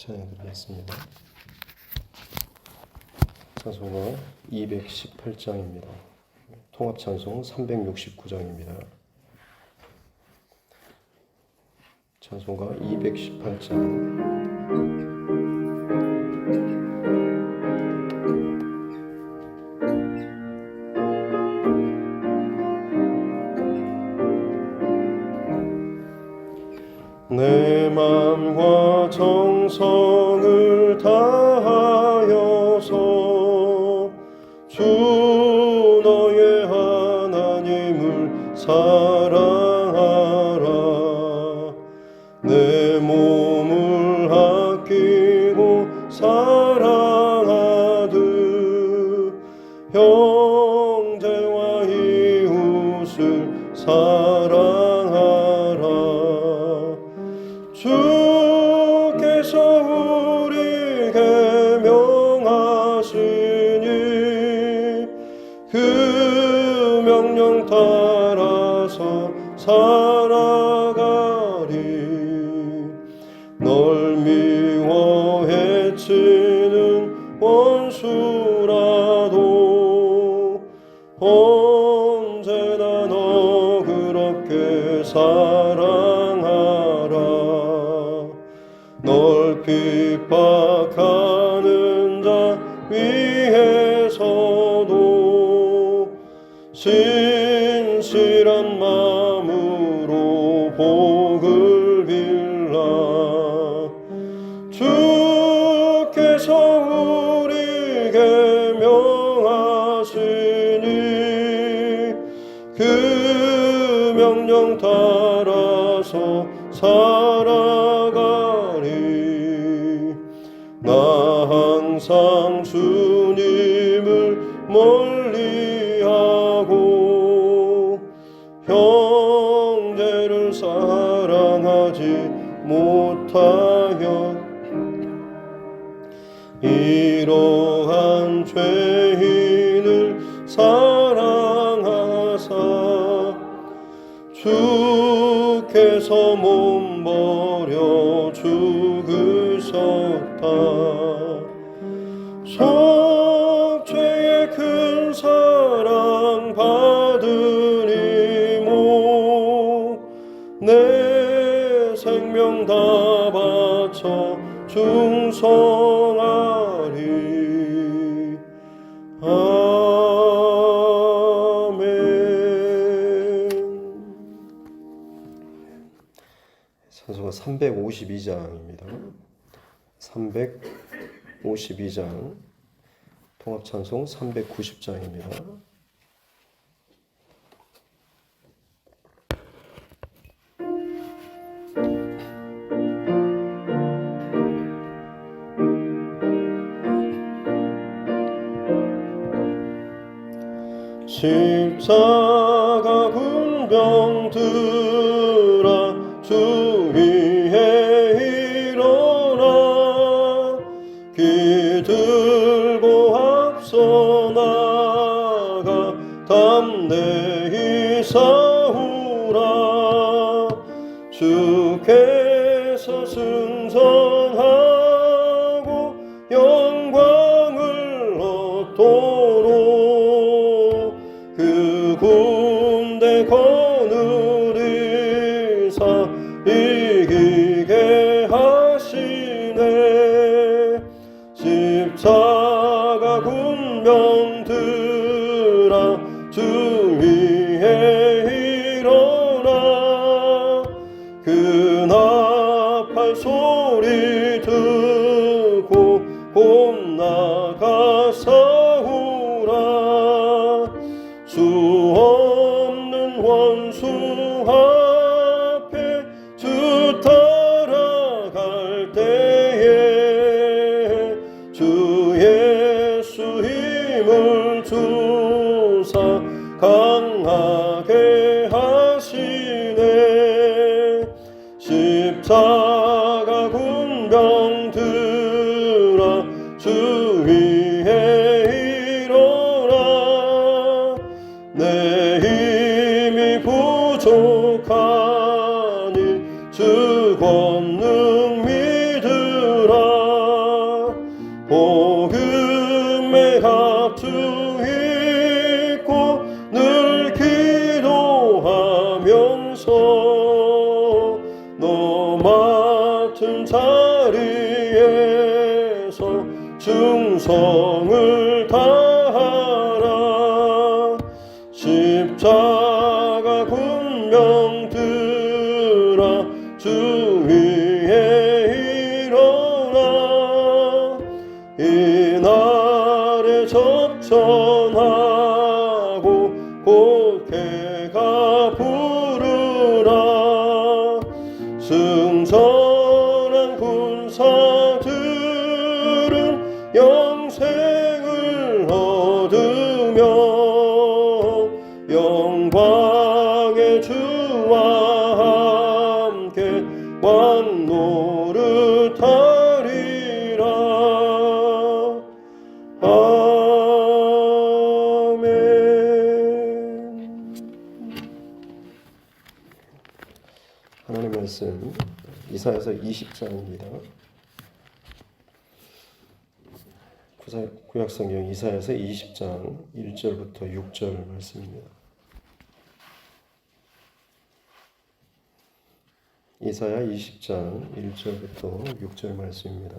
찬양드리겠습니다. 찬송가 218장입니다. 통합찬송 369장입니다. 찬송가 218장 내 맘과 정성을 다하여서 주 너의 하나님을 사랑하라. 내 몸을 아끼고 사랑하듯 형제와 이웃을 사랑하라. 주께서 우리에게 명하시니 그 명령 따라서 살아가리. 널 미워 해치는 원수라도 언제나 너그럽게 사랑하라. 널 핍박하는 자 위에서도 신실한 마음으로 복을 빌라. 주께서 우리에게 명하시니 그 명령 따라서 살아가리. 나 항상 주님을 멀리하고 형제를 사랑하지 못하여 이러한 죄인을 사랑하사 주께서 몸버려 죽으셨다. 속죄의 큰 사랑 받으리모 내 생명 다 바쳐 충성하리. 찬송가 352장입니다. 352장 통합찬송 390장입니다. 십자가 군병들아 주 위에 일어나 기들고 앞서 나가 담대히 싸우라. 주께서 승선하고 영광을 얻도록 그 군대 거느리사 이기게 하시네. 십자가 군병들아 주 위에 일어나 그 나팔 소리 듣고 곧 나가 싸우라. 수 없는 원수 앞에 주 따라갈 때에 주 예수 힘을 주사 강하게 하시네. 십자가 군병들아 주 위에 일어나 내 힘이 부족하니 주 권능 믿으라. 같은 자리에서 충성을 다하라. 십자가 군명 들어 주 위에 일어나 이날에 접전하고 곧 해가 부르라. 승천한 군사들은 영생을 얻으며 영광의 주와 함께 왕 노릇하리라. 아멘. 하나님의 말씀 이사야서 20장입니다. 구약성경 이사야서 20장 1절부터 6절 말씀입니다. 이사야 20장 1절부터 6절 말씀입니다.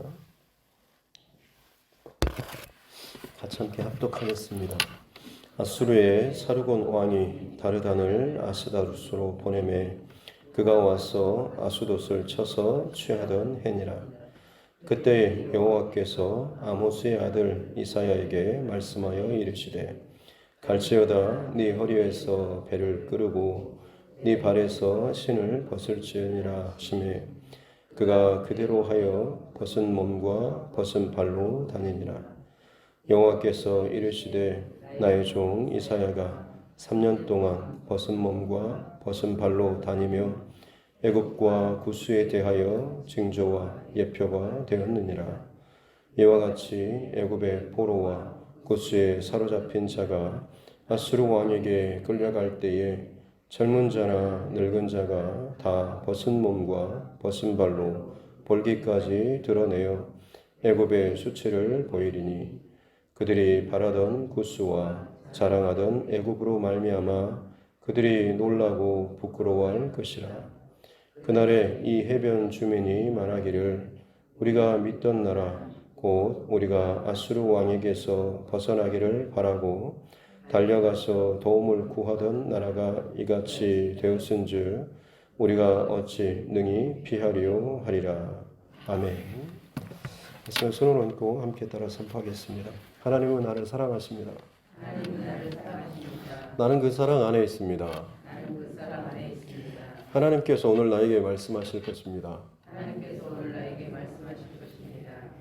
같이 함께 합독하겠습니다. 아수르의 사르곤 왕이 다르단을 아스다루스로 보내매 그가 와서 아수돗을 쳐서 취하던 해니라. 그때 여호와께서 아모스의 아들 이사야에게 말씀하여 이르시되 갈지어다 네 허리에서 배를 끄르고 네 발에서 신을 벗을지니라 하시매 그가 그대로 하여 벗은 몸과 벗은 발로 다니니라. 여호와께서 이르시되 나의 종 이사야가 3년 동안 벗은 몸과 벗은 발로 다니며 애굽과 구스에 대하여 징조와 예표가 되었느니라. 이와 같이 애굽의 포로와 구스에 사로잡힌 자가 아수르 왕에게 끌려갈 때에 젊은 자나 늙은 자가 다 벗은 몸과 벗은 발로 볼기까지 드러내어 애굽의 수치를 보이리니 그들이 바라던 구스와 자랑하던 애굽으로 말미암아 그들이 놀라고 부끄러워할 것이라. 그날에 이 해변 주민이 말하기를 우리가 믿던 나라 곧 우리가 아수르 왕에게서 벗어나기를 바라고 달려가서 도움을 구하던 나라가 이같이 되었은즉 우리가 어찌 능히 피하리요 하리라. 아멘. 말씀을 손을 얹고 함께 따라 선포하겠습니다. 하나님은 나를 사랑하십니다. 나는 그 사랑 안에 있습니다. 하나님께서 오늘 나에게 말씀하실 것입니다.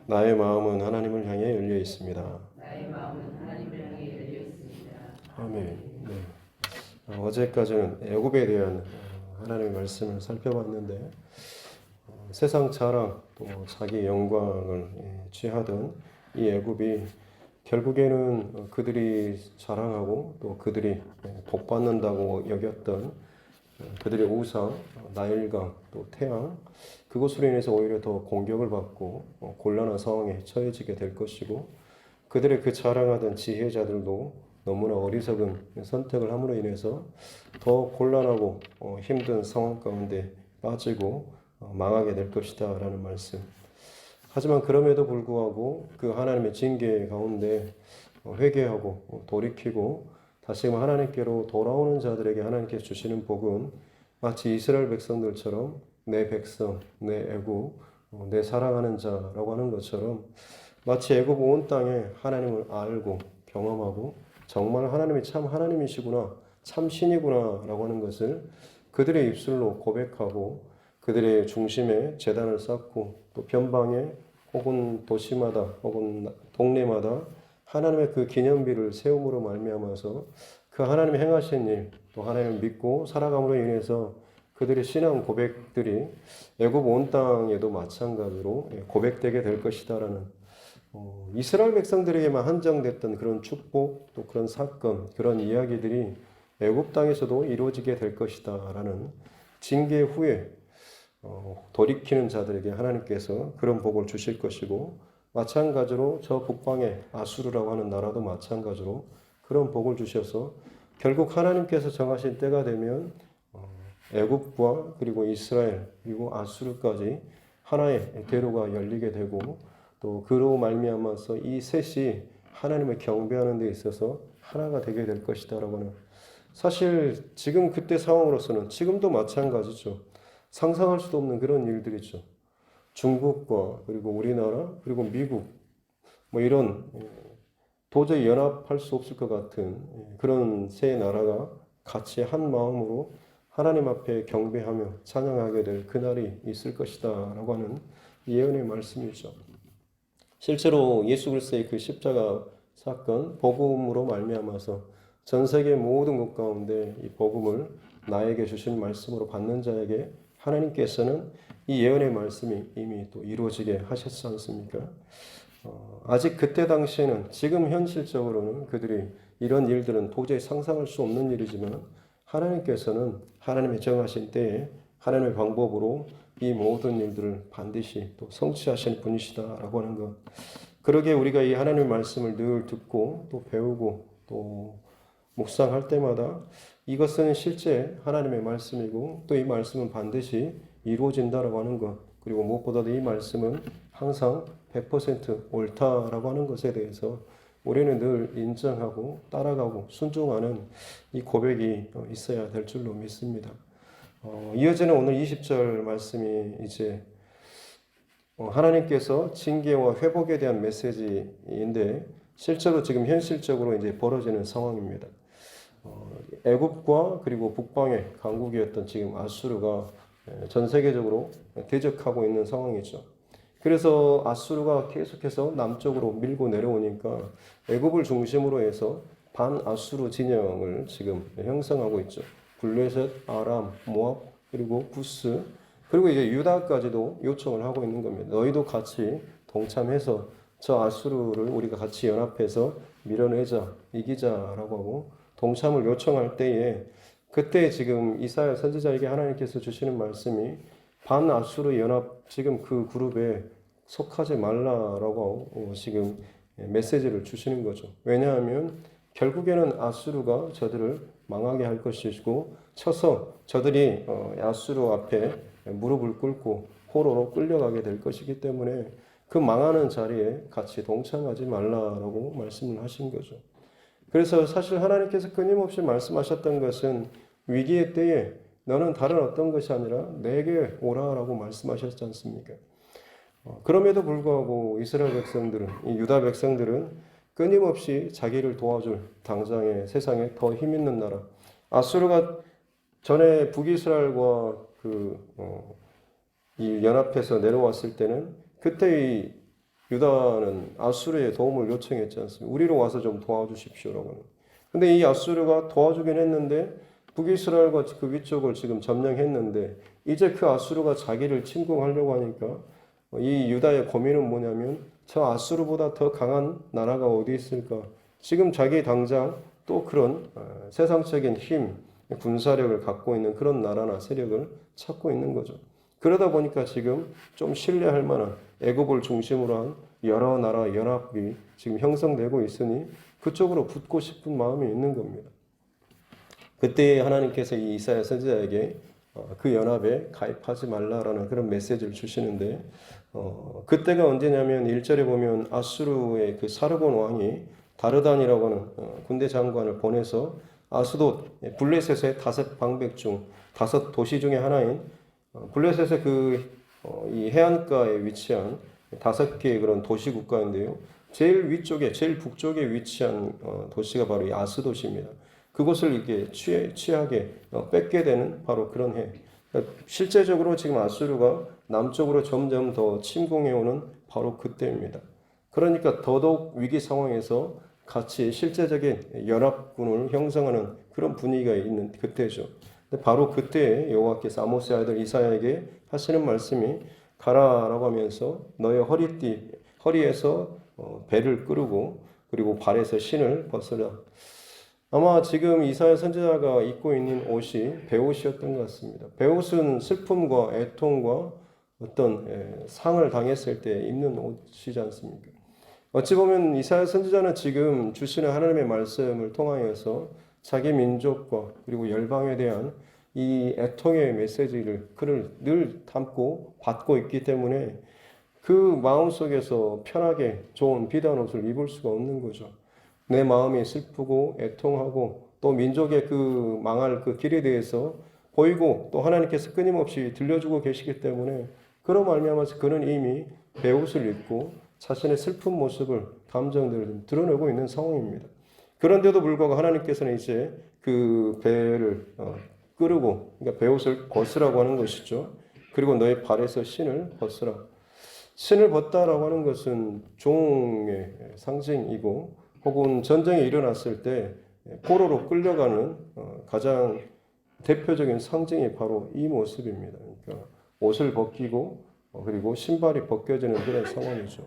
나의 마음은 하나님을 향해 열려 있습니다. 아멘. 네. 어제까지는 애굽에 대한 하나님의 말씀을 살펴봤는데 세상 자랑 또 자기 영광을 취하던 이 애굽이 결국에는 그들이 자랑하고 또 그들이 복받는다고 여겼던 그들의 우상, 나일강, 또 태양 그것으로 인해서 오히려 더 공격을 받고 곤란한 상황에 처해지게 될 것이고 그들의 그 자랑하던 지혜자들도 너무나 어리석은 선택을 함으로 인해서 더 곤란하고 힘든 상황 가운데 빠지고 망하게 될 것이다 라는 말씀. 하지만 그럼에도 불구하고 그 하나님의 징계 가운데 회개하고 돌이키고 다시금 하나님께로 돌아오는 자들에게 하나님께서 주시는 복은 마치 이스라엘 백성들처럼 내 백성, 내 애굽, 내 사랑하는 자라고 하는 것처럼 마치 애굽 온 땅에 하나님을 알고 경험하고 정말 하나님이 참 하나님이시구나, 참 신이구나 라고 하는 것을 그들의 입술로 고백하고 그들의 중심에 제단을 쌓고 또 변방에 혹은 도시마다 혹은 동네마다 하나님의 그 기념비를 세움으로 말미암아서 그 하나님이 행하신 일, 또 하나님을 믿고 살아감으로 인해서 그들의 신앙 고백들이 애굽 온 땅에도 마찬가지로 고백되게 될 것이다라는 이스라엘 백성들에게만 한정됐던 그런 축복, 또 그런 사건, 그런 이야기들이 애굽 땅에서도 이루어지게 될 것이다라는 징계 후에 돌이키는 자들에게 하나님께서 그런 복을 주실 것이고 마찬가지로 저 북방의 아수르라고 하는 나라도 마찬가지로 그런 복을 주셔서 결국 하나님께서 정하신 때가 되면 애굽과 그리고 이스라엘 그리고 아수르까지 하나의 대로가 열리게 되고 또 그로 말미암아서 이 셋이 하나님을 경배하는 데 있어서 하나가 되게 될 것이다라고 하는 사실 지금 그때 상황으로서는 지금도 마찬가지죠. 상상할 수도 없는 그런 일들이죠. 중국과 그리고 우리나라 그리고 미국 뭐 이런 도저히 연합할 수 없을 것 같은 그런 세 나라가 같이 한 마음으로 하나님 앞에 경배하며 찬양하게 될 그날이 있을 것이다 라고 하는 예언의 말씀이죠. 실제로 예수 그리스도의 그 십자가 사건, 복음으로 말미암아서 전 세계 모든 국 가운데 이 복음을 나에게 주신 말씀으로 받는 자에게 하나님께서는 이 예언의 말씀이 이미 또 이루어지게 하셨지 않습니까? 아직 그때 당시에는 지금 현실적으로는 그들이 이런 일들은 도저히 상상할 수 없는 일이지만 하나님께서는 하나님의 정하신 때에 하나님의 방법으로 이 모든 일들을 반드시 또 성취하시는 분이시다라고 하는 것. 그러기에 우리가 이 하나님의 말씀을 늘 듣고 또 배우고 또 묵상할 때마다 이것은 실제 하나님의 말씀이고 또 이 말씀은 반드시 이루어진다라고 하는 것. 그리고 무엇보다도 이 말씀은 항상 100% 옳다라고 하는 것에 대해서 우리는 늘 인정하고 따라가고 순종하는 이 고백이 있어야 될 줄로 믿습니다. 이어지는 오늘 20절 말씀이 이제 하나님께서 징계와 회복에 대한 메시지인데 실제로 지금 현실적으로 이제 벌어지는 상황입니다. 애굽과 그리고 북방의 강국이었던 지금 아수르가 전 세계적으로 대적하고 있는 상황이죠. 그래서 아수르가 계속해서 남쪽으로 밀고 내려오니까 애굽을 중심으로 해서 반아수르 진영을 지금 형성하고 있죠. 블레셋, 아람, 모압, 그리고 구스, 그리고 이제 유다까지도 요청을 하고 있는 겁니다. 너희도 같이 동참해서 저 아수르를 우리가 같이 연합해서 밀어내자, 이기자라고 하고 동참을 요청할 때에 그때 지금 이사야 선지자에게 하나님께서 주시는 말씀이 반아수르 연합 지금 그 그룹에 속하지 말라라고 지금 메시지를 주시는 거죠. 왜냐하면 결국에는 아수르가 저들을 망하게 할 것이고 쳐서 저들이 아수르 앞에 무릎을 꿇고 포로로 끌려가게 될 것이기 때문에 그 망하는 자리에 같이 동참하지 말라라고 말씀을 하신 거죠. 그래서 사실 하나님께서 끊임없이 말씀하셨던 것은 위기의 때에 너는 다른 어떤 것이 아니라 내게 오라라고 말씀하셨지 않습니까? 그럼에도 불구하고 이스라엘 백성들은, 이 유다 백성들은 끊임없이 자기를 도와줄 당장의 세상에 더 힘있는 나라, 아수르가 전에 북이스라엘과 이 연합해서 내려왔을 때는 그때 이 유다는 아수르의 도움을 요청했지 않습니까? 우리로 와서 좀 도와주십시오라고. 근데 이 아수르가 도와주긴 했는데 북이스라엘과 그 위쪽을 지금 점령했는데 이제 그 아수르가 자기를 침공하려고 하니까 이 유다의 고민은 뭐냐면 저 아수르보다 더 강한 나라가 어디 있을까? 지금 자기 당장 또 그런 세상적인 힘, 군사력을 갖고 있는 그런 나라나 세력을 찾고 있는 거죠. 그러다 보니까 지금 좀 신뢰할 만한 애굽을 중심으로 한 여러 나라 연합이 지금 형성되고 있으니 그쪽으로 붙고 싶은 마음이 있는 겁니다. 그때 하나님께서 이 이사야 선지자에게 그 연합에 가입하지 말라라는 그런 메시지를 주시는데 그때가 언제냐면 1절에 보면 아수르의 그 사르곤 왕이 다르단이라고 하는 군대 장관을 보내서 아수돗 블레셋의 5방백 중 5도시 중에 하나인 블레셋의 이 해안가에 위치한 5개의 그런 도시 국가인데요. 제일 위쪽에, 제일 북쪽에 위치한 도시가 바로 이 아스돗입니다. 그곳을 이렇게 취하게 뺏게 되는 바로 그런 해. 실제적으로 지금 아수르가 남쪽으로 점점 더 침공해오는 바로 그때입니다. 그러니까 더더욱 위기 상황에서 같이 실제적인 연합군을 형성하는 그런 분위기가 있는 그때죠. 근데 바로 그때 여호와께서 아모스의 아들 이사야에게 하시는 말씀이 가라라고 하면서 너의 허리에서 배를 끄르고 그리고 발에서 신을 벗으라. 아마 지금 이사야 선지자가 입고 있는 옷이 베옷이었던 것 같습니다. 베옷은 슬픔과 애통과 어떤 상을 당했을 때 입는 옷이지 않습니까? 어찌 보면 이사야 선지자는 지금 주시는 하나님의 말씀을 통하여서 자기 민족과 그리고 열방에 대한 이 애통의 메시지를 그를 늘 담고 받고 있기 때문에 그 마음속에서 편하게 좋은 비단 옷을 입을 수가 없는 거죠. 내 마음이 슬프고 애통하고 또 민족의 그 망할 그 길에 대해서 보이고 또 하나님께서 끊임없이 들려주고 계시기 때문에 그로 말미암아서 그는 이미 베옷을 입고 자신의 슬픈 모습을 감정들을 드러내고 있는 상황입니다. 그런데도 불구하고 하나님께서는 이제 그 배를 끄르고 그러니까 베옷을 벗으라고 하는 것이죠. 그리고 너의 발에서 신을 벗으라. 신을 벗다라고 하는 것은 종의 상징이고 혹은 전쟁이 일어났을 때 포로로 끌려가는 가장 대표적인 상징이 바로 이 모습입니다. 그러니까 옷을 벗기고 그리고 신발이 벗겨지는 그런 상황이죠.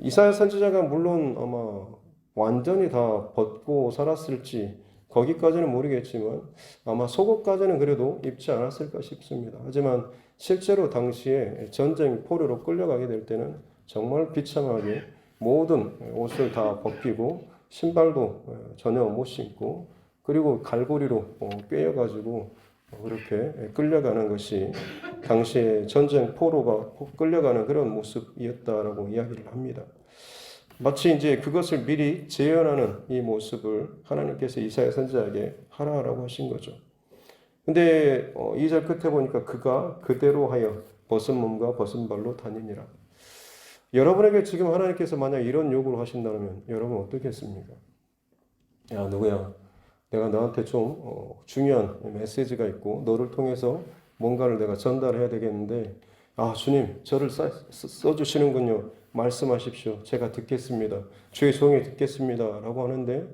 이사야 선지자가 물론 아마 완전히 다 벗고 살았을지 거기까지는 모르겠지만 아마 속옷까지는 그래도 입지 않았을까 싶습니다. 하지만 실제로 당시에 전쟁 포로로 끌려가게 될 때는 정말 비참하게 모든 옷을 다 벗기고 신발도 전혀 못 신고 그리고 갈고리로 꿰어가지고 그렇게 끌려가는 것이 당시에 전쟁 포로가 끌려가는 그런 모습이었다라고 이야기를 합니다. 마치 이제 그것을 미리 재현하는 이 모습을 하나님께서 이사야 선지자에게 하라라고 하신 거죠. 근데 2절 끝에 보니까 그가 그대로 하여 벗은 몸과 벗은 발로 다니니라. 여러분에게 지금 하나님께서 만약 이런 요구를 하신다면 여러분 어떻겠습니까? 야 누구야? 내가 너한테 좀 중요한 메시지가 있고 너를 통해서 뭔가를 내가 전달해야 되겠는데 아 주님 저를 써주시는군요. 말씀하십시오. 제가 듣겠습니다. 주의 종이 듣겠습니다. 라고 하는데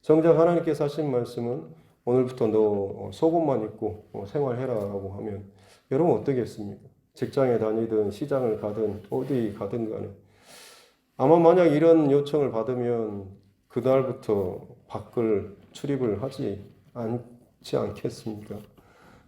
정작 하나님께서 하신 말씀은 오늘부터 너 속옷만 입고 생활해라 라고 하면 여러분 어떻겠습니까? 직장에 다니든 시장을 가든 어디 가든 간에 아마 만약 이런 요청을 받으면 그날부터 밖을 출입을 하지 않겠습니까?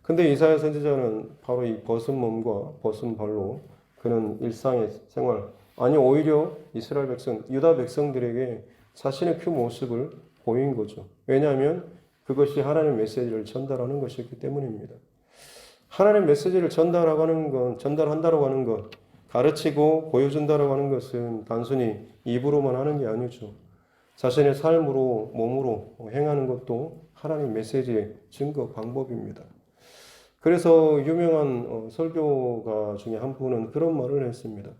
근데 이사야 선지자는 바로 이 벗은 몸과 벗은 발로 그는 일상의 생활 아니 오히려 이스라엘 백성, 유다 백성들에게 자신의 그 모습을 보인 거죠. 왜냐하면 그것이 하나님의 메시지를 전달하는 것이었기 때문입니다. 하나님의 메시지를 전달한다고 하는 것, 가르치고 보여준다고 하는 것은 단순히 입으로만 하는 게 아니죠. 자신의 삶으로, 몸으로 행하는 것도 하나님의 메시지의 증거 방법입니다. 그래서 유명한 설교가 중에 한 분은 그런 말을 했습니다.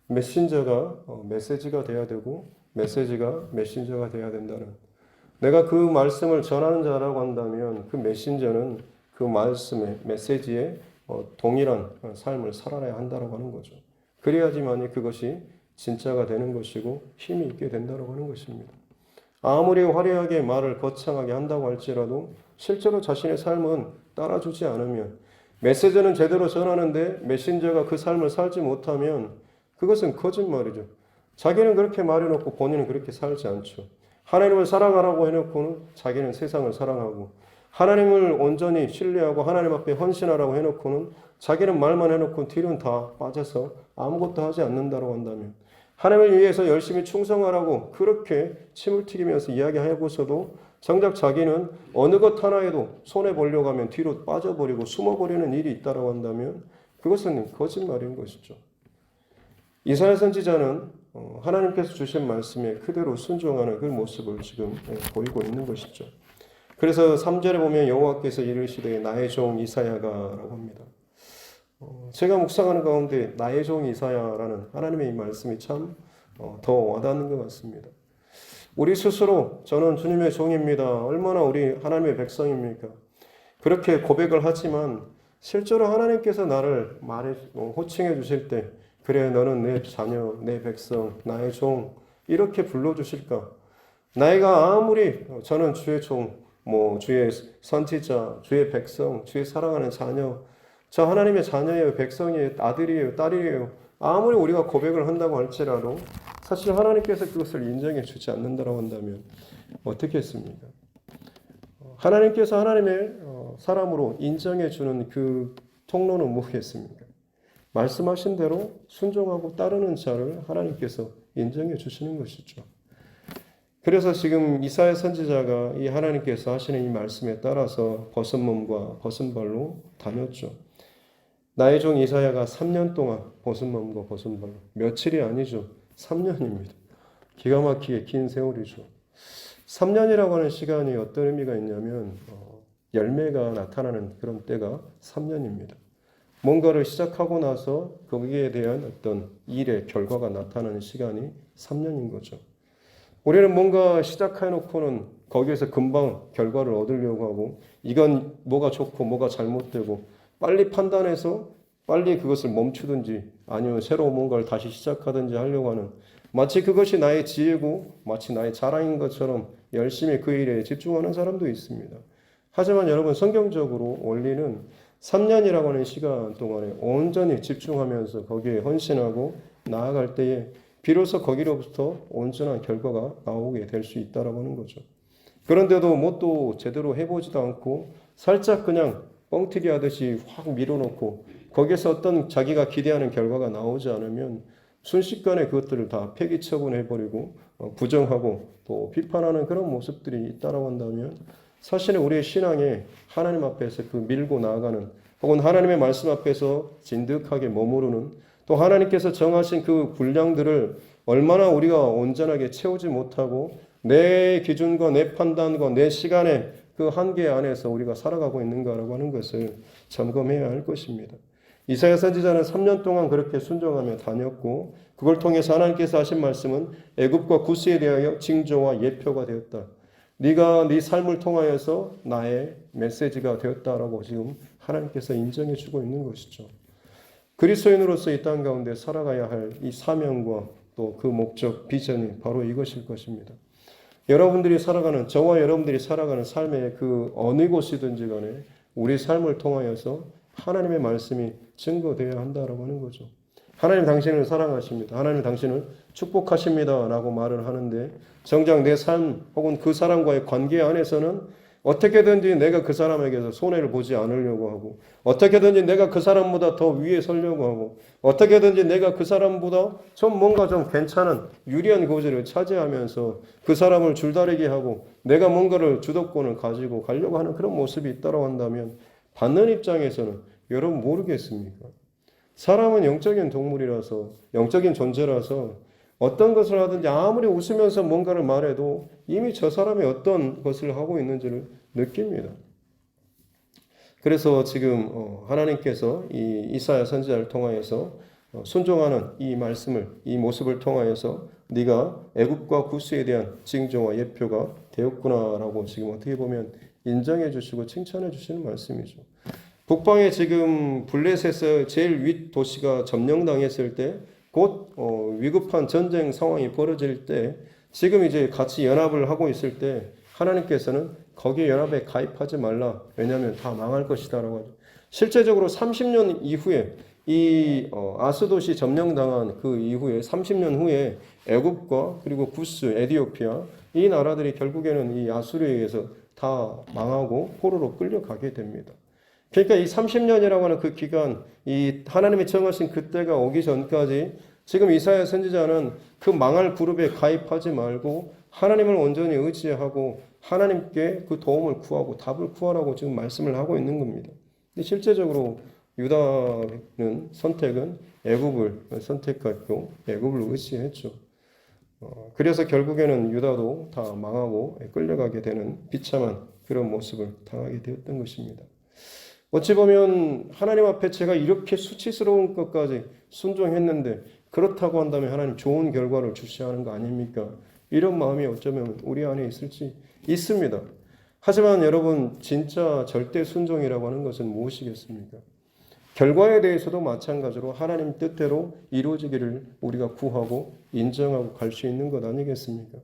메신저가 메시지가 돼야 되고 메시지가 메신저가 돼야 된다는 내가 그 말씀을 전하는 자라고 한다면 그 메신저는 그 말씀의 메시지에 동일한 삶을 살아야 한다고 하는 거죠. 그래야지만이 그것이 진짜가 되는 것이고 힘이 있게 된다고 하는 것입니다. 아무리 화려하게 말을 거창하게 한다고 할지라도 실제로 자신의 삶은 따라주지 않으면 메시지는 제대로 전하는데 메신저가 그 삶을 살지 못하면 그것은 거짓말이죠. 자기는 그렇게 말해놓고 본인은 그렇게 살지 않죠. 하나님을 사랑하라고 해놓고는 자기는 세상을 사랑하고 하나님을 온전히 신뢰하고 하나님 앞에 헌신하라고 해놓고는 자기는 말만 해놓고 뒤는 다 빠져서 아무것도 하지 않는다고 한다면 하나님을 위해서 열심히 충성하라고 그렇게 침을 튀기면서 이야기하고서도 정작 자기는 어느 것 하나에도 손해보려고 하면 뒤로 빠져버리고 숨어버리는 일이 있다고 한다면 그것은 거짓말인 것이죠. 이사야 선지자는 하나님께서 주신 말씀에 그대로 순종하는 그 모습을 지금 보이고 있는 것이죠. 그래서 3절에 보면 여호와께서 이르시되 나의 종 이사야가라고 합니다. 제가 묵상하는 가운데 나의 종 이사야라는 하나님의 이 말씀이 참 더 와닿는 것 같습니다. 우리 스스로 저는 주님의 종입니다. 얼마나 우리 하나님의 백성입니까? 그렇게 고백을 하지만 실제로 하나님께서 나를 호칭해 주실 때 그래 너는 내 자녀, 내 백성, 나의 종 이렇게 불러주실까? 나이가 아무리 저는 주의 종, 주의 선지자, 주의 백성, 주의 사랑하는 자녀 저 하나님의 자녀예요, 백성이에요, 아들이에요, 딸이에요 아무리 우리가 고백을 한다고 할지라도 사실 하나님께서 그것을 인정해 주지 않는다고 한다면 어떻게 했습니까? 하나님께서 하나님의 사람으로 인정해 주는 그 통로는 무엇이겠습니까? 말씀하신 대로 순종하고 따르는 자를 하나님께서 인정해 주시는 것이죠. 그래서 지금 이사야 선지자가 이 하나님께서 하시는 이 말씀에 따라서 벗은 몸과 벗은 발로 다녔죠. 나의 종 이사야가 3년 동안 벗은 몸과 벗은 발로, 며칠이 아니죠. 3년입니다. 기가 막히게 긴 세월이죠. 3년이라고 하는 시간이 어떤 의미가 있냐면 열매가 나타나는 그런 때가 3년입니다. 뭔가를 시작하고 나서 거기에 대한 어떤 일의 결과가 나타나는 시간이 3년인 거죠. 우리는 뭔가 시작해놓고는 거기에서 금방 결과를 얻으려고 하고 이건 뭐가 좋고 뭐가 잘못되고 빨리 판단해서 빨리 그것을 멈추든지 아니면 새로운 뭔가를 다시 시작하든지 하려고 하는, 마치 그것이 나의 지혜고 마치 나의 자랑인 것처럼 열심히 그 일에 집중하는 사람도 있습니다. 하지만 여러분, 성경적으로 원리는 3년이라고 하는 시간 동안에 온전히 집중하면서 거기에 헌신하고 나아갈 때에 비로소 거기로부터 온전한 결과가 나오게 될 수 있다라고 하는 거죠. 그런데도 뭣도 제대로 해보지도 않고 살짝 그냥 뻥튀기 하듯이 확 밀어놓고 거기에서 어떤 자기가 기대하는 결과가 나오지 않으면 순식간에 그것들을 다 폐기 처분해버리고 부정하고 또 비판하는 그런 모습들이 있다라고 한다면 사실은 우리의 신앙에 하나님 앞에서 그 밀고 나아가는, 혹은 하나님의 말씀 앞에서 진득하게 머무르는, 또 하나님께서 정하신 그 분량들을 얼마나 우리가 온전하게 채우지 못하고 내 기준과 내 판단과 내 시간의 그 한계 안에서 우리가 살아가고 있는가라고 하는 것을 점검해야 할 것입니다. 이사야 선지자는 3년 동안 그렇게 순종하며 다녔고 그걸 통해서 하나님께서 하신 말씀은 애굽과 구스에 대하여 징조와 예표가 되었다. 네가 네 삶을 통하여서 나의 메시지가 되었다라고 지금 하나님께서 인정해 주고 있는 것이죠. 그리스도인으로서 이 땅 가운데 살아가야 할 이 사명과 또 그 목적, 비전이 바로 이것일 것입니다. 여러분들이 살아가는, 저와 여러분들이 살아가는 삶의 그 어느 곳이든지 간에 우리 삶을 통하여서 하나님의 말씀이 증거되어야 한다라고 하는 거죠. 하나님 당신을 사랑하십니다. 하나님 당신을 축복하십니다 라고 말을 하는데 정작 내 삶 혹은 그 사람과의 관계 안에서는 어떻게든지 내가 그 사람에게서 손해를 보지 않으려고 하고 어떻게든지 내가 그 사람보다 더 위에 서려고 하고 어떻게든지 내가 그 사람보다 좀 뭔가 좀 괜찮은 유리한 고지를 차지하면서 그 사람을 줄다리기 하고 내가 뭔가를 주도권을 가지고 가려고 하는 그런 모습이 있다고 한다면 받는 입장에서는 여러분 모르겠습니까? 사람은 영적인 동물이라서, 영적인 존재라서 어떤 것을 하든지 아무리 웃으면서 뭔가를 말해도 이미 저 사람이 어떤 것을 하고 있는지를 느낍니다. 그래서 지금 하나님께서 이 이사야 선지자를 통하여서 순종하는 이 말씀을, 이 모습을 통하여서 네가 애굽과 구스에 대한 징조와 예표가 되었구나라고 지금 어떻게 보면 인정해 주시고 칭찬해 주시는 말씀이죠. 북방에 지금 블레셋의 제일 윗 도시가 점령당했을 때 곧 위급한 전쟁 상황이 벌어질 때 지금 이제 같이 연합을 하고 있을 때 하나님께서는 거기에 연합에 가입하지 말라. 왜냐하면 다 망할 것이다라고 하죠. 실제적으로 30년 이후에 이 아스돗이 점령당한 그 이후에 30년 후에 애굽과 그리고 구스, 에디오피아 이 나라들이 결국에는 이 아수르에 의해서 다 망하고 포로로 끌려가게 됩니다. 그러니까 이 30년이라고 하는 그 기간, 이 하나님이 정하신 그때가 오기 전까지 지금 이사야 선지자는 그 망할 그룹에 가입하지 말고 하나님을 온전히 의지하고 하나님께 그 도움을 구하고 답을 구하라고 지금 말씀을 하고 있는 겁니다. 근데 실제적으로 유다는 선택은 애굽을 선택했고 애굽을 의지했죠. 그래서 결국에는 유다도 다 망하고 끌려가게 되는 비참한 그런 모습을 당하게 되었던 것입니다. 어찌 보면 하나님 앞에 제가 이렇게 수치스러운 것까지 순종했는데 그렇다고 한다면 하나님 좋은 결과를 주셔야 하는 거 아닙니까? 이런 마음이 어쩌면 우리 안에 있을지 있습니다. 하지만 여러분 진짜 절대 순종이라고 하는 것은 무엇이겠습니까? 결과에 대해서도 마찬가지로 하나님 뜻대로 이루어지기를 우리가 구하고 인정하고 갈 수 있는 것 아니겠습니까?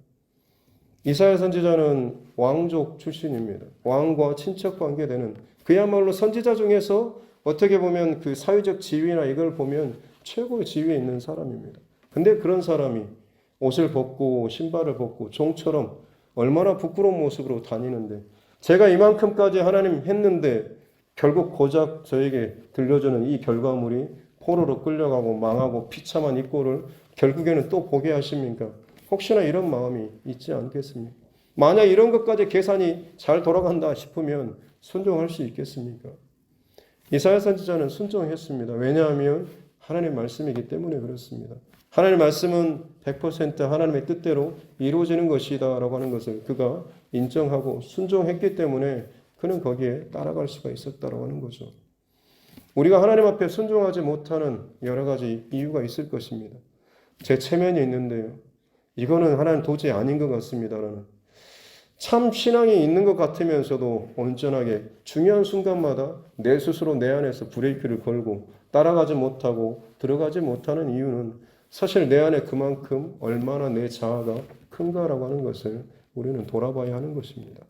이사야 선지자는 왕족 출신입니다. 왕과 친척 관계되는 그야말로 선지자 중에서 어떻게 보면 그 사회적 지위나 이걸 보면 최고의 지위에 있는 사람입니다. 근데 그런 사람이 옷을 벗고 신발을 벗고 종처럼 얼마나 부끄러운 모습으로 다니는데 제가 이만큼까지 하나님 했는데 결국 고작 저에게 들려주는 이 결과물이 포로로 끌려가고 망하고 비참한 이 꼴을 결국에는 또 보게 하십니까? 혹시나 이런 마음이 있지 않겠습니까? 만약 이런 것까지 계산이 잘 돌아간다 싶으면 순종할 수 있겠습니까? 이사야 선지자는 순종했습니다. 왜냐하면 하나님의 말씀이기 때문에 그렇습니다. 하나님의 말씀은 100% 하나님의 뜻대로 이루어지는 것이다 라고 하는 것을 그가 인정하고 순종했기 때문에 그는 거기에 따라갈 수가 있었다라고 하는 거죠. 우리가 하나님 앞에 순종하지 못하는 여러 가지 이유가 있을 것입니다. 제 체면이 있는데요. 이거는 하나님 도저히 아닌 것 같습니다라는 참 신앙이 있는 것 같으면서도 온전하게 중요한 순간마다 내 스스로 내 안에서 브레이크를 걸고 따라가지 못하고 들어가지 못하는 이유는 사실 내 안에 그만큼 얼마나 내 자아가 큰가라고 하는 것을 우리는 돌아봐야 하는 것입니다.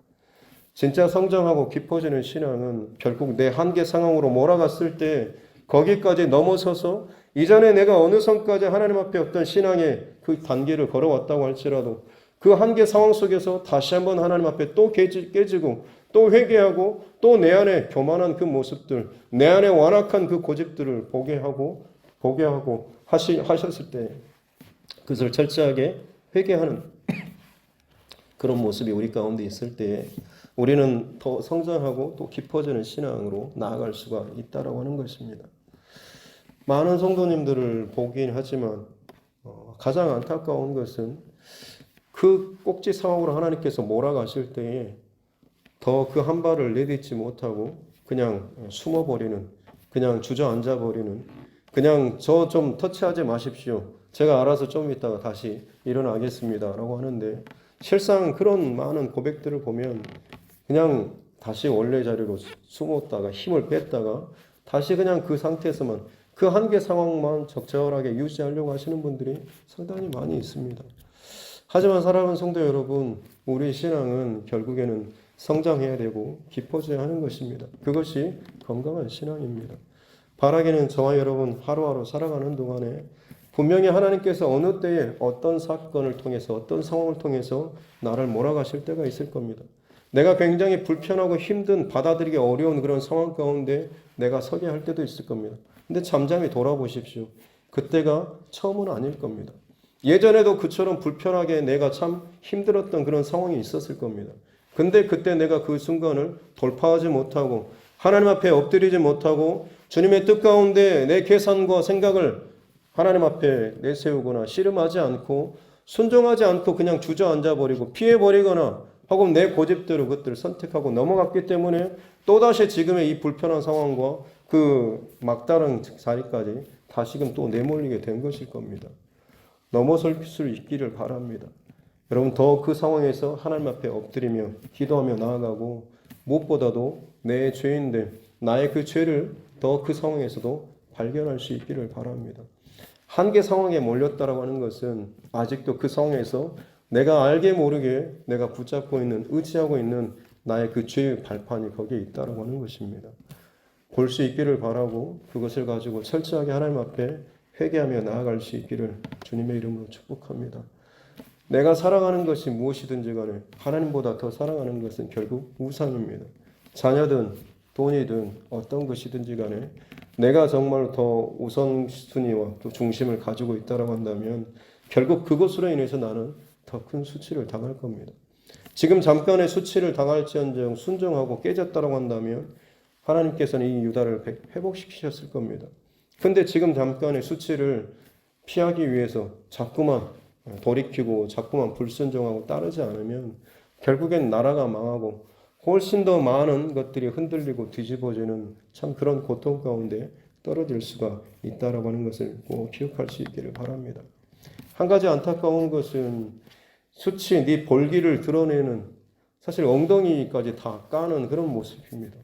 진짜 성장하고 깊어지는 신앙은 결국 내 한계 상황으로 몰아갔을 때 거기까지 넘어서서 이전에 내가 어느 선까지 하나님 앞에 어떤 신앙의 그 단계를 걸어왔다고 할지라도 그 한계 상황 속에서 다시 한번 하나님 앞에 또 깨지고 또 회개하고 또 내 안에 교만한 그 모습들, 내 안에 완악한 그 고집들을 보게 하고 하셨을 때 그것을 철저하게 회개하는 그런 모습이 우리 가운데 있을 때 우리는 더 성장하고 또 깊어지는 신앙으로 나아갈 수가 있다라고 하는 것입니다. 많은 성도님들을 보긴 하지만 가장 안타까운 것은 그 꼭지 상황으로 하나님께서 몰아가실 때에 더 그 한 발을 내딛지 못하고 그냥 숨어버리는, 그냥 주저앉아버리는, 그냥 저 좀 터치하지 마십시오. 제가 알아서 좀 있다가 다시 일어나겠습니다. 라고 하는데 실상 그런 많은 고백들을 보면 그냥 다시 원래 자리로 숨었다가 힘을 뺐다가 다시 그냥 그 상태에서만 그 한계 상황만 적절하게 유지하려고 하시는 분들이 상당히 많이 있습니다. 하지만 사랑하는 성도 여러분, 우리 신앙은 결국에는 성장해야 되고 깊어져야 하는 것입니다. 그것이 건강한 신앙입니다. 바라기는 저와 여러분 하루하루 살아가는 동안에 분명히 하나님께서 어느 때에 어떤 사건을 통해서 어떤 상황을 통해서 나를 몰아가실 때가 있을 겁니다. 내가 굉장히 불편하고 힘든 받아들이기 어려운 그런 상황 가운데 내가 서게 할 때도 있을 겁니다. 근데 잠잠히 돌아보십시오. 그때가 처음은 아닐 겁니다. 예전에도 그처럼 불편하게 내가 참 힘들었던 그런 상황이 있었을 겁니다. 근데 그때 내가 그 순간을 돌파하지 못하고 하나님 앞에 엎드리지 못하고 주님의 뜻 가운데 내 계산과 생각을 하나님 앞에 내세우거나 씨름하지 않고 순종하지 않고 그냥 주저앉아버리고 피해버리거나 혹은 내 고집대로 그것들을 선택하고 넘어갔기 때문에 또다시 지금의 이 불편한 상황과 그 막다른 자리까지 다시금 또 내몰리게 된 것일 겁니다. 넘어설 수 있기를 바랍니다. 여러분 더 그 상황에서 하나님 앞에 엎드리며 기도하며 나아가고 무엇보다도 내 죄인됨, 나의 그 죄를 더 그 상황에서도 발견할 수 있기를 바랍니다. 한계 상황에 몰렸다라고 하는 것은 아직도 그 상황에서 내가 알게 모르게 내가 붙잡고 있는 의지하고 있는 나의 그 죄의 발판이 거기에 있다라고 하는 것입니다. 볼 수 있기를 바라고 그것을 가지고 철저하게 하나님 앞에 회개하며 나아갈 수 있기를 주님의 이름으로 축복합니다. 내가 사랑하는 것이 무엇이든지 간에 하나님보다 더 사랑하는 것은 결국 우상입니다. 자녀든 돈이든 어떤 것이든지 간에 내가 정말 더 우선순위와 또 중심을 가지고 있다고 한다면 결국 그것으로 인해서 나는 더 큰 수치를 당할 겁니다. 지금 잠깐의 수치를 당할지언정 순종하고 깨졌다고 한다면 하나님께서는 이 유다를 회복시키셨을 겁니다. 근데 지금 잠깐의 수치를 피하기 위해서 자꾸만 돌이키고 자꾸만 불순종하고 따르지 않으면 결국엔 나라가 망하고 훨씬 더 많은 것들이 흔들리고 뒤집어지는 참 그런 고통 가운데 떨어질 수가 있다라고 하는 것을 꼭 기억할 수 있기를 바랍니다. 한 가지 안타까운 것은 수치, 네 볼기를 드러내는 사실 엉덩이까지 다 까는 그런 모습입니다.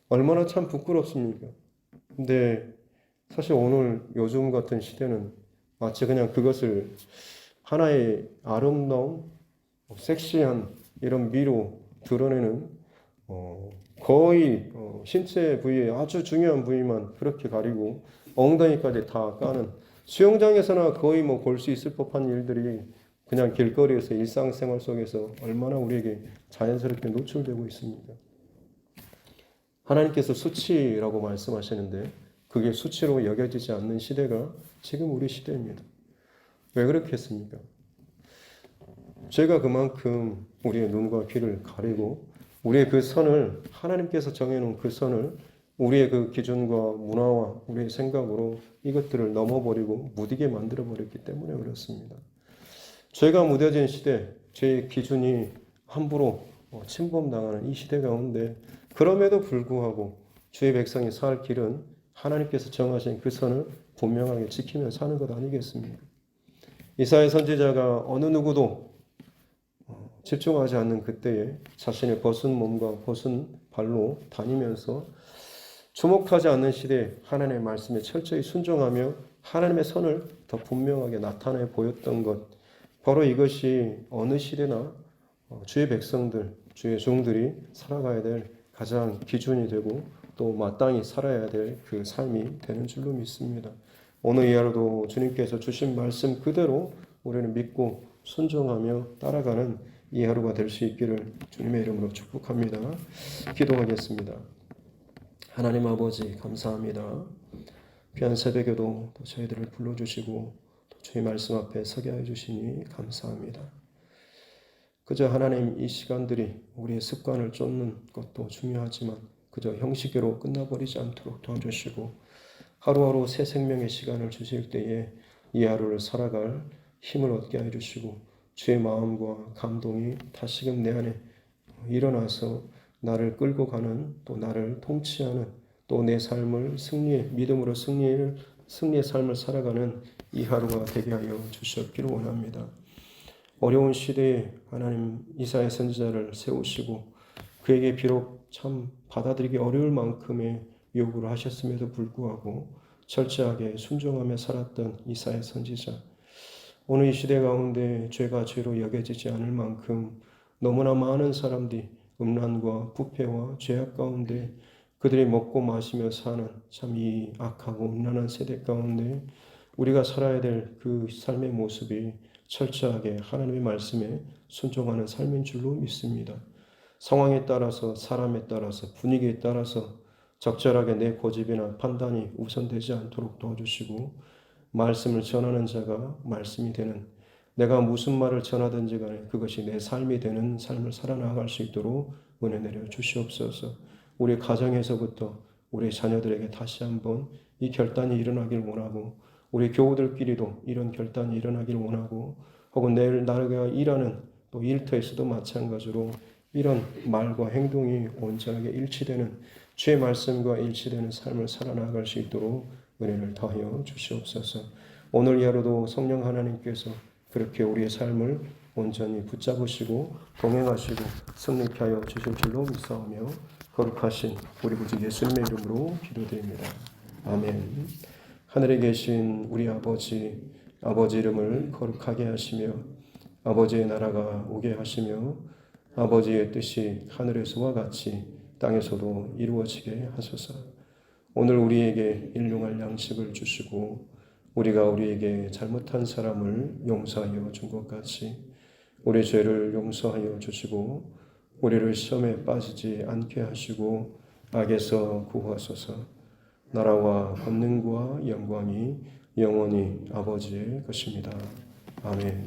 얼마나 참 부끄럽습니까? 근데 사실 오늘 요즘 같은 시대는 마치 그냥 그것을 하나의 아름다운 섹시한 이런 미로 드러내는 거의 신체 부위의 아주 중요한 부위만 그렇게 가리고 엉덩이까지 다 까는 수영장에서나 거의 뭐 볼 수 있을 법한 일들이 그냥 길거리에서 일상생활 속에서 얼마나 우리에게 자연스럽게 노출되고 있습니까? 하나님께서 수치라고 말씀하시는데 그게 수치로 여겨지지 않는 시대가 지금 우리 시대입니다. 왜 그렇겠습니까? 죄가 그만큼 우리의 눈과 귀를 가리고 우리의 그 선을 하나님께서 정해놓은 그 선을 우리의 그 기준과 문화와 우리의 생각으로 이것들을 넘어버리고 무디게 만들어버렸기 때문에 그렇습니다. 죄가 무뎌진 시대, 죄의 기준이 함부로 침범당하는 이 시대 가운데 그럼에도 불구하고 주의 백성이 살 길은 하나님께서 정하신 그 선을 분명하게 지키며 사는 것 아니겠습니까? 이사야 선지자가 어느 누구도 집중하지 않는 그때에 자신의 벗은 몸과 벗은 발로 다니면서 주목하지 않는 시대에 하나님의 말씀에 철저히 순종하며 하나님의 선을 더 분명하게 나타내 보였던 것, 바로 이것이 어느 시대나 주의 백성들, 주의 종들이 살아가야 될 가장 기준이 되고 또 마땅히 살아야 될 그 삶이 되는 줄로 믿습니다. 오늘 이 하루도 주님께서 주신 말씀 그대로 우리는 믿고 순종하며 따라가는 이 하루가 될 수 있기를 주님의 이름으로 축복합니다. 기도하겠습니다. 하나님 아버지 감사합니다. 귀한 새벽에도 또 저희들을 불러주시고 또 주의 말씀 앞에 서게 해주시니 감사합니다. 그저 하나님 이 시간들이 우리의 습관을 쫓는 것도 중요하지만 그저 형식으로 끝나버리지 않도록 도와주시고 하루하루 새 생명의 시간을 주실 때에 이 하루를 살아갈 힘을 얻게 해주시고 주의 마음과 감동이 다시금 내 안에 일어나서 나를 끌고 가는 또 나를 통치하는 또 내 삶을 승리의 믿음으로 승리의 삶을 살아가는 이 하루가 되게 하여 주시옵기를 원합니다. 어려운 시대에 하나님 이사야 선지자를 세우시고 그에게 비록 참 받아들이기 어려울 만큼의 요구를 하셨음에도 불구하고 철저하게 순종하며 살았던 이사야 선지자, 오늘 이 시대 가운데 죄가 죄로 여겨지지 않을 만큼 너무나 많은 사람들이 음란과 부패와 죄악 가운데 그들이 먹고 마시며 사는 참 이 악하고 음란한 세대 가운데 우리가 살아야 될 그 삶의 모습이 철저하게 하나님의 말씀에 순종하는 삶인 줄로 믿습니다. 상황에 따라서 사람에 따라서 분위기에 따라서 적절하게 내 고집이나 판단이 우선되지 않도록 도와주시고 말씀을 전하는 자가 말씀이 되는 내가 무슨 말을 전하든지 간에 그것이 내 삶이 되는 삶을 살아나갈 수 있도록 은혜 내려 주시옵소서. 우리 가정에서부터 우리 자녀들에게 다시 한번 이 결단이 일어나길 원하고 우리 교우들끼리도 이런 결단이 일어나길 원하고 혹은 내일 나가 일하는 또 일터에서도 마찬가지로 이런 말과 행동이 온전하게 일치되는 주의 말씀과 일치되는 삶을 살아나갈 수 있도록 은혜를 더하여 주시옵소서. 오늘 이 하루도 성령 하나님께서 그렇게 우리의 삶을 온전히 붙잡으시고 동행하시고 승리케 하여 주실 줄로 믿사오며 거룩하신 우리 구주 예수님의 이름으로 기도드립니다. 아멘. 하늘에 계신 우리 아버지 이름을 거룩하게 하시며 아버지의 나라가 오게 하시며 아버지의 뜻이 하늘에서와 같이 땅에서도 이루어지게 하소서. 오늘 우리에게 일용할 양식을 주시고 우리가 우리에게 잘못한 사람을 용서하여 준 것 같이 우리 죄를 용서하여 주시고 우리를 시험에 빠지지 않게 하시고 악에서 구하소서. 나라와 권능과 영광이 영원히 아버지의 것입니다. 아멘.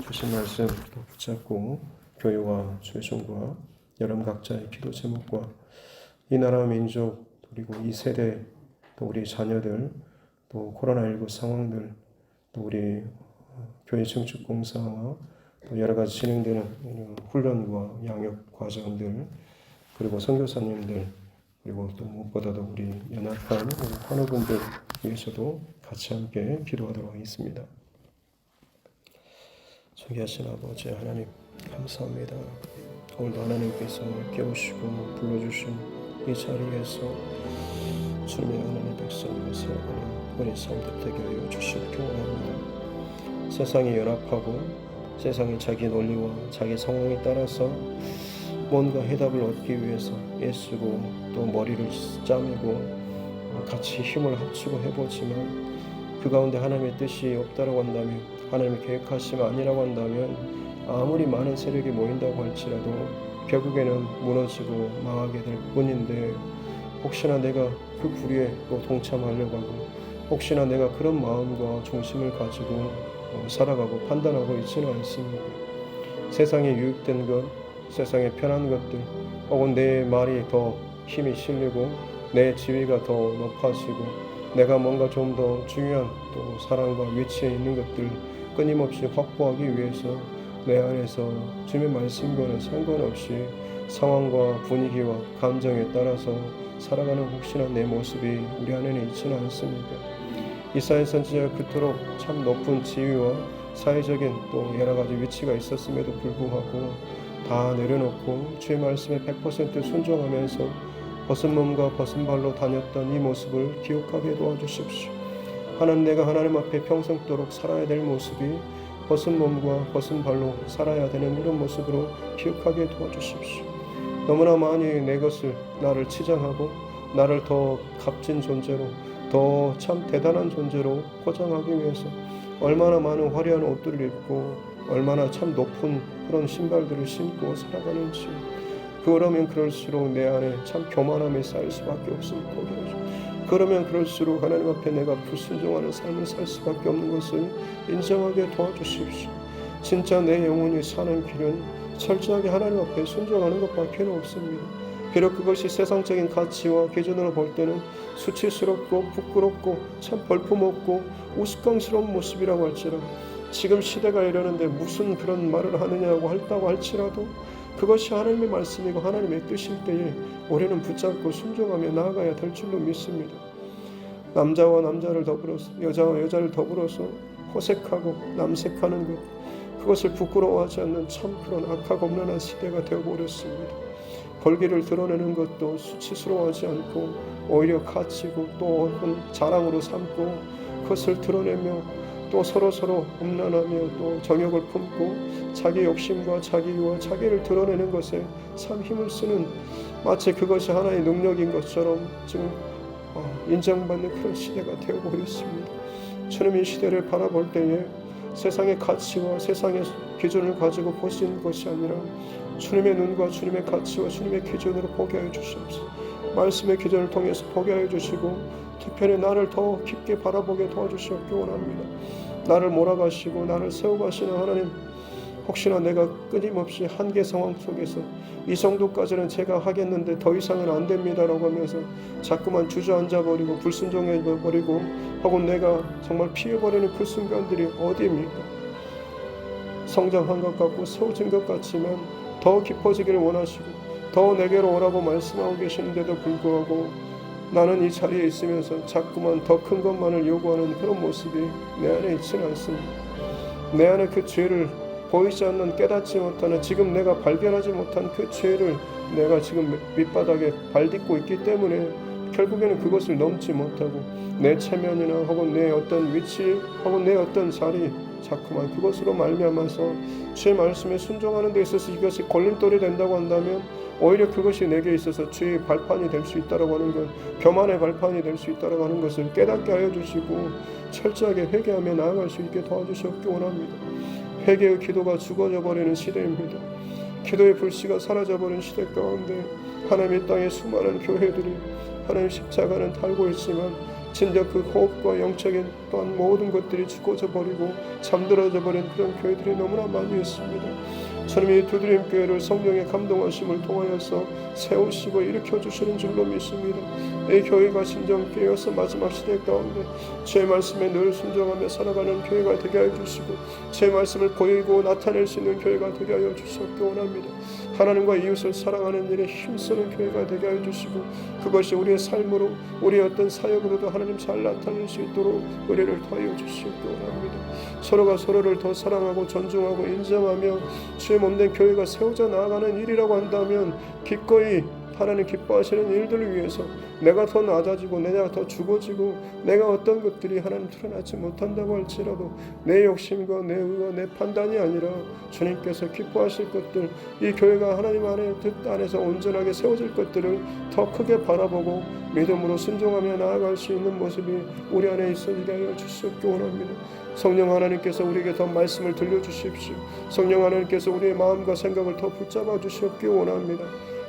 주신 말씀 붙잡고 교회와 최종과 여러분 각자의 기도 제목과 이 나라 민족 그리고 이 세대 또 우리 자녀들 또 코로나19 상황들 또 우리 교회 증축 공사와 또 여러 가지 진행되는 훈련과 양육 과정들 그리고 선교사님들 그리고 또 무엇보다도 우리 연약한 환우분들 위해서도 같이 함께 기도하도록 하겠습니다. 존귀하신 아버지 하나님 감사합니다. 오늘도 하나님께서 깨우시고 불러주신 이 자리에서 주님의 하나님의 백성으로 살아가는 우리 삶들 되게 하여 주시옵기 원합니다. 세상이 연합하고 세상의 자기 논리와 자기 상황에 따라서 뭔가 해답을 얻기 위해서 애쓰고 또 머리를 짜매고 같이 힘을 합치고 해보지만 그 가운데 하나님의 뜻이 없다고 한다면 하나님의 계획하심 아니라고 한다면 아무리 많은 세력이 모인다고 할지라도 결국에는 무너지고 망하게 될 뿐인데 혹시나 내가 그 불의에 또 동참하려고 하고 혹시나 내가 그런 마음과 중심을 가지고 살아가고 판단하고 있지는 않습니다. 세상에 유익된 것, 세상에 편한 것들, 혹은 내 말이 더 힘이 실리고 내 지위가 더 높아지고 내가 뭔가 좀 더 중요한 또 사랑과 위치에 있는 것들 끊임없이 확보하기 위해서 내 안에서 주님의 말씀과는 상관없이 상황과 분위기와 감정에 따라서 살아가는 혹시나 내 모습이 우리 안에는 있지는 않습니까? 이사야 선지자가 그토록 참 높은 지위와 사회적인 또 여러 가지 위치가 있었음에도 불구하고 다 내려놓고 주의 말씀에 100% 순종하면서 벗은 몸과 벗은 발로 다녔던 이 모습을 기억하게 도와주십시오. 하나님, 내가 하나님 앞에 평생도록 살아야 될 모습이 벗은 몸과 벗은 발로 살아야 되는 이런 모습으로 기억하게 도와주십시오. 너무나 많이 내 것을 나를 치장하고 나를 더 값진 존재로 더 참 대단한 존재로 포장하기 위해서 얼마나 많은 화려한 옷들을 입고 얼마나 참 높은 그런 신발들을 신고 살아가는지, 그러면 그럴수록 내 안에 참 교만함이 쌓일 수밖에 없음을 보게 하시고, 그러면 그럴수록 하나님 앞에 내가 불순종하는 삶을 살 수밖에 없는 것을 인정하게 도와주십시오. 진짜 내 영혼이 사는 길은 철저하게 하나님 앞에 순종하는 것밖에 없습니다. 비록 그것이 세상적인 가치와 기준으로 볼 때는 수치스럽고 부끄럽고 참 볼품없고 우스꽝스러운 모습이라고 할지라도, 지금 시대가 이러는데 무슨 그런 말을 하느냐고 한다고 할지라도 그것이 하나님의 말씀이고 하나님의 뜻일 때에 우리는 붙잡고 순종하며 나아가야 될 줄로 믿습니다. 남자와 남자를 더불어서 여자와 여자를 더불어서 호색하고 남색하는 것, 그것을 부끄러워하지 않는 참 그런 악하고 엄란한 시대가 되어버렸습니다. 벌기를 드러내는 것도 수치스러워하지 않고 오히려 가치고 또 자랑으로 삼고 그것을 드러내며 또 서로 음란하며 또 정욕을 품고 자기 욕심과 자기 유와 자기를 드러내는 것에 참 힘을 쓰는, 마치 그것이 하나의 능력인 것처럼 지금 인정받는 그런 시대가 되어버렸습니다. 주님, 이 시대를 바라볼 때에 세상의 가치와 세상의 기준을 가지고 보시는 것이 아니라 주님의 눈과 주님의 가치와 주님의 기준으로 보게 하여 주시옵소서. 말씀의 기준을 통해서 보게 하여 주시고 특별히 나를 더 깊게 바라보게 도와주시옵기 원합니다. 나를 몰아가시고 나를 세워가시는 하나님, 혹시나 내가 끊임없이 한계 상황 속에서 이 정도까지는 제가 하겠는데 더 이상은 안 됩니다라고 하면서 자꾸만 주저앉아버리고 불순종해버리고 혹은 내가 정말 피해버리는 그 순간들이 어디입니까? 성장한 것 같고 세워진 것 같지만 더 깊어지기를 원하시고 더 내게로 오라고 말씀하고 계시는데도 불구하고 나는 이 자리에 있으면서 자꾸만 더 큰 것만을 요구하는 그런 모습이 내 안에 있지는 않습니다. 내 안에 그 죄를 보이지 않는, 깨닫지 못하는, 지금 내가 발견하지 못한 그 죄를 내가 지금 밑바닥에 발딛고 있기 때문에 결국에는 그것을 넘지 못하고 내 체면이나 혹은 내 어떤 위치 혹은 내 어떤 자리, 자꾸만 그것으로 말미암아서 주의 말씀에 순종하는 데 있어서 이것이 걸림돌이 된다고 한다면 오히려 그것이 내게 있어서 주의 발판이 될 수 있다라고 하는 것, 교만의 발판이 될 수 있다라고 하는 것을 깨닫게 하여 주시고 철저하게 회개하며 나아갈 수 있게 도와주시옵기 원합니다. 회개의 기도가 죽어져 버리는 시대입니다. 기도의 불씨가 사라져버린 시대 가운데 하나님의 땅에 수많은 교회들이 하나님 십자가는 달고 있지만 진짜 그 호흡과 영적인 또한 모든 것들이 죽어져 버리고 잠들어져 버린 그런 교회들이 너무나 많이 있습니다. 주님이 두드림 교회를 성령의 감동하심을 통하여서 세우시고 일으켜주시는 줄로 믿습니다. 이 교회가 진정 깨어서 마지막 시대 가운데 주의 말씀에 늘 순종하며 살아가는 교회가 되게 하여 주시고 주의 말씀을 보이고 나타낼 수 있는 교회가 되게 하여 주시옵기 원합니다. 하나님과 이웃을 사랑하는 일에 힘쓰는 교회가 되게 하여 주시고 그것이 우리의 삶으로 우리의 어떤 사역으로도 하나님 잘 나타낼 수 있도록 은혜를 더하여 주시옵기 원합니다. 서로가 서로를 더 사랑하고 존중하고 인정하며 주의 몸된 교회가 세워져 나아가는 일이라고 한다면 기꺼이 하나님 기뻐하시는 일들을 위해서 내가 더 낮아지고 내가 더 죽어지고 내가 어떤 것들이 하나님 드러나지 못한다고 할지라도 내 욕심과 내 의와 내 판단이 아니라 주님께서 기뻐하실 것들, 이 교회가 하나님 안에 뜻 안에서 온전하게 세워질 것들을 더 크게 바라보고 믿음으로 순종하며 나아갈 수 있는 모습이 우리 안에 있어지게 하여 주시옵기 원합니다. 성령 하나님께서 우리에게 더 말씀을 들려주십시오. 성령 하나님께서 우리의 마음과 생각을 더 붙잡아 주시옵기 원합니다.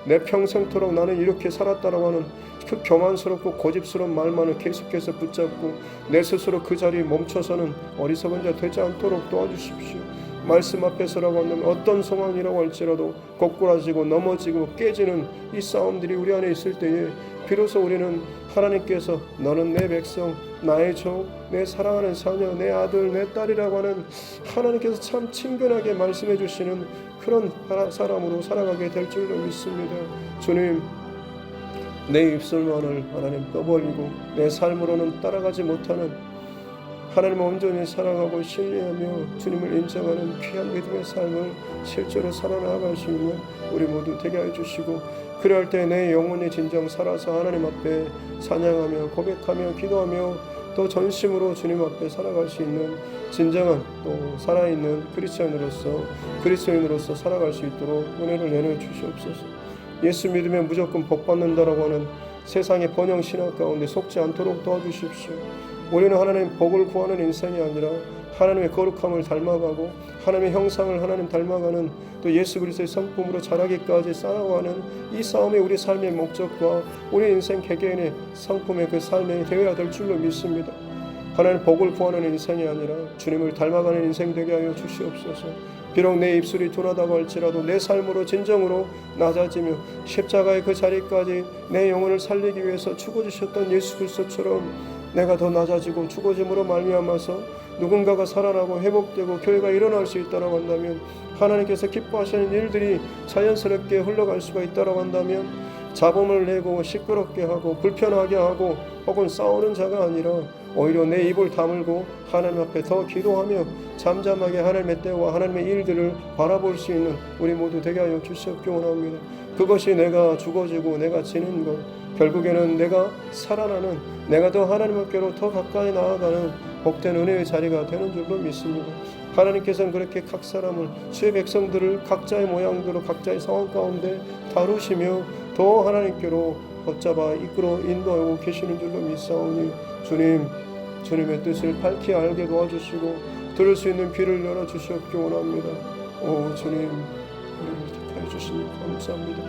내 평생토록 나는 이렇게 살았다라고 하는 그 교만스럽고 고집스러운 말만을 계속해서 붙잡고 내 스스로 그 자리에 멈춰서는 어리석은 자 되지 않도록 도와주십시오. 말씀 앞에 서라고 한다면 어떤 상황이라고 할지라도 고꾸라지고 넘어지고 깨지는 이 싸움들이 우리 안에 있을 때에 비로소 우리는 하나님께서 너는 내 백성, 나의 종, 내 사랑하는 자녀, 내 아들, 내 딸이라고 하는 하나님께서 참 친근하게 말씀해 주시는 그런 사람으로 살아가게 될 줄로 믿습니다. 주님, 내 입술만을 하나님 떠벌리고 내 삶으로는 따라가지 못하는 하나님을 온전히 사랑하고 신뢰하며 주님을 인정하는 귀한 믿음의 삶을 실제로 살아나갈 수 있는 우리 모두 되게 해주시고, 그럴 때 내 영혼이 진정 살아서 하나님 앞에 찬양하며 고백하며 기도하며 또 전심으로 주님 앞에 살아갈 수 있는 진정한 또 살아있는 그리스도인으로서 살아갈 수 있도록 은혜를 내려 주시옵소서. 예수 믿으면 무조건 복 받는다라고 하는 세상의 번영 신학 가운데 속지 않도록 도와주십시오. 우리는 하나님 복을 구하는 인생이 아니라 하나님의 거룩함을 닮아가고 하나님의 형상을 하나님 닮아가는 또 예수 그리스도의 성품으로 자라기까지 쌓아가는 이 싸움이 우리 삶의 목적과 우리 인생 개개인의 성품의 그 삶이 되어야 될 줄로 믿습니다. 하나님 복을 구하는 인생이 아니라 주님을 닮아가는 인생 되게 하여 주시옵소서. 비록 내 입술이 둔하다고 할지라도 내 삶으로 진정으로 낮아지며 십자가의 그 자리까지 내 영혼을 살리기 위해서 죽어주셨던 예수 그리스도처럼 내가 더 낮아지고 죽어짐으로 말미암아서 누군가가 살아나고 회복되고 교회가 일어날 수 있다고 한다면, 하나님께서 기뻐하시는 일들이 자연스럽게 흘러갈 수가 있다고 한다면, 잡음을 내고 시끄럽게 하고 불편하게 하고 혹은 싸우는 자가 아니라 오히려 내 입을 다물고 하나님 앞에 더 기도하며 잠잠하게 하나님의 때와 하나님의 일들을 바라볼 수 있는 우리 모두 되게 하여 주시옵기 원합니다. 그것이 내가 죽어지고 내가 지는 것, 결국에는 내가 살아나는, 내가 더 하나님께로 더 가까이 나아가는 복된 은혜의 자리가 되는 줄로 믿습니다. 하나님께서는 그렇게 각 사람을, 주의 백성들을 각자의 모양대로 각자의 상황 가운데 다루시며 더 하나님께로 붙잡아 이끌어 인도하고 계시는 줄로 믿사오니, 주님의 뜻을 밝히 알게 도와주시고 들을 수 있는 귀를 열어주시옵기 원합니다. 오 주님, 우리를 택하여 주시니 감사합니다.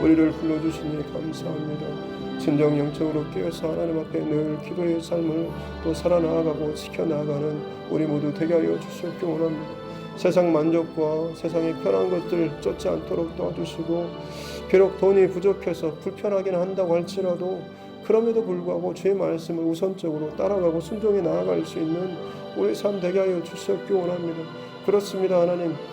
우리를 불러주시니 감사합니다. 진정 영적으로 깨어서 하나님 앞에 늘 기도의 삶을 또 살아나가고 지켜나가는 우리 모두 되게 하여 주시옵기 원합니다. 세상 만족과 세상의 편한 것들 쫓지 않도록 도와주시고, 비록 돈이 부족해서 불편하긴 한다고 할지라도 그럼에도 불구하고 주의 말씀을 우선적으로 따라가고 순종해 나아갈 수 있는 우리 삶 되게 하여 주시옵기 원합니다. 그렇습니다. 하나님,